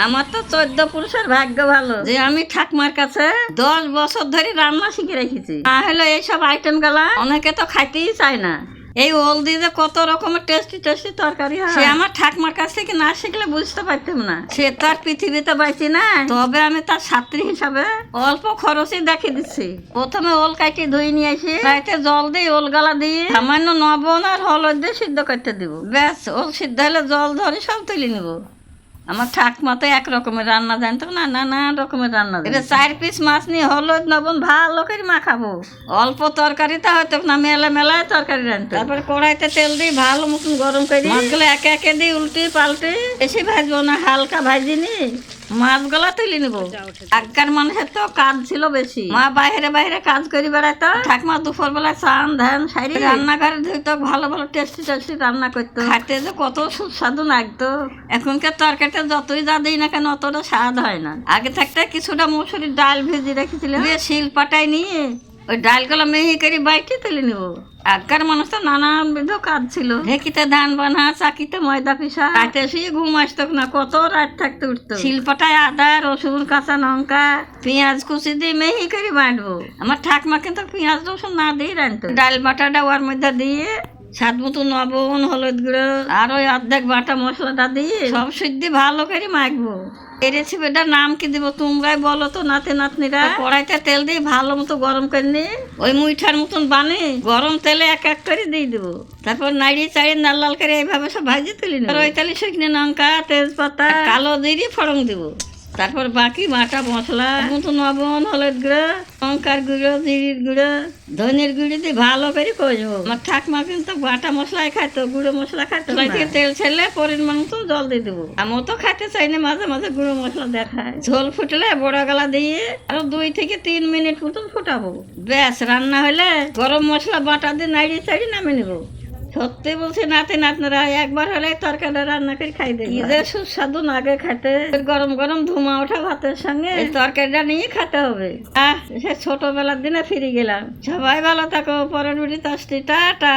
আমার তো 14 পুরুষের ভাগ্য ভালো যে আমি ঠাকমার কাছে 10 বছর ধরে রান্না শিখে রেখেছি। না হলে এইসব আইটেম গুলা অনেকে তো খাইতেই চায় না। এই ওল দিয়ে যে কত রকমের টেস্টি টেস্টি তরকারি হয়, সে আমার ঠাকমার কাছ থেকে না শিখলে বুঝতে পারতাম না। সে তো আর পৃথিবীতে বাইছি না, তবে আমি তার ছাত্রী হিসাবে অল্প খরচে দেখে দিচ্ছি। প্রথমে ওল কাটি ধুয়ে নিয়ে আসি, রাইতে জল দিয়ে ওল গালা দিয়ে সামান্য লবণ আর হলুদ দিয়ে সিদ্ধ করতে দিব। ব্যাস, ওল সিদ্ধ হলে জল ধরে সব তুলে নিব। আমার ঠাকমা তো এক রকমের রান্না জানতো না, নানান রকমের রান্না। এটা 4 পিস মাছ নিয়ে হলুদ লবণ ভালো করে মাখাবো। অল্প তরকারিতে হয়তো না, মেলায় তরকারি রান্না। তারপরে কড়াইতে তেল দিয়ে ভালো মতন গরম করে মাছগুলো একে একে দিয়ে উল্টে পাল্টে, বেশি ভাজবো না, হালকা ভাজি নি মাছগুলা তুলে নিবো। আগকার মানুষের তো কাজ ছিল বেশি, মা বাইরে কাজ করে বেড়াইতো। ঠাকমা দুপুর বেলা চান ধান সারি রান্নাঘরে ধুইতো, ভালো ভালো টেস্টি টেস্টি রান্না করতো। খাইতে যে কত সুস্বাদু লাগতো। এখনকার তরকারিতে যতই যা দিই না কেন অতটা স্বাদ হয় না। আগে থাকতে কিছুটা মসুরির ডাল ভেজে রেখেছিলাম, শিল পাটাই নিয়ে ওই ডালগুলো মিহি করে বাইটে তুলে নিবো। আগকার মানুষ তো নানাবিধ কাজ ছিল, ঢেকিতে ধান বানা, চাকিতে ময়দা পিসা, রাতে শুয়ে ঘুম আসতো না, কত রাত থাকতে উঠতো। শিলপাটায় আদা রসুন কাঁচা লঙ্কা পেঁয়াজ কুচি দিয়ে মিহি করে বাটবো। আমার ঠাকমা কিন্তু পেঁয়াজ রসুন না দিয়ে রাখতো। ডাল বাটাটা ওর মধ্যে দিয়ে স্বাদ মতো লবণ হলুদ গুঁড়ো আর ওই অর্ধেক বাটা মশলাটা দিয়ে সব সিদ্ধি ভালো করে মাখবো। এই রেসিপিটার নাম কি দিব তোমরাই বলো তো নাতি নাতনিরা। কড়াইতে তেল দিয়ে ভালো মতো গরম করে নিয়ে ওই মুইঠার মতন বানিয়ে গরম তেলে এক এক করে দিয়ে দেবো। তারপর নাড়িয়ে চাড়িয়ে লাল লাল করে এইভাবে সব ভাজি তুলি নেবো। ওই তেলে শুকনো লঙ্কা তেজপাতা কালো জিরে ফোড়ন দিব। তারপর বাকি বাটা মশলা মতো লবণ হলুদ গুঁড়ো লঙ্কার গুঁড়ো জিরির গুঁড়ো ধনের গুঁড়ো দিয়ে ভালো করে কষবো। আমার ঠাকমা কিন্তু বাটা মশলাই খাইতো, গুঁড়ো মশলা খাইতো। তেল ছেলে পরিমাণ মতো জল দিয়ে দেবো। আমিও তো খাইতে চাই না, মাঝে মাঝে গুঁড়ো মশলা দেখায়। ঝোল ফুটলে বড়া গালা দিয়ে আরো 2 থেকে 3 মিনিট মতন ফুটাবো। ব্যাস, রান্না হলে গরম মশলা বাটা দিয়ে নাড়িয়ে চাড়িয়ে নামিয়ে নেবো। সত্যি বলছি নাতি নাতনারা একবার হলে তরকারিটা রান্না করে খাই দেবে। কি যে সুস্বাদু লাগে খেতে। গরম গরম ধুমা ওঠা ভাতের সঙ্গে এই তরকারিটা নিয়ে খেতে হবে। সে ছোটবেলার দিনে ফিরে গেলাম। সবাই ভালো থাকো, পরের ভিডিওতে আসছি, টাটা।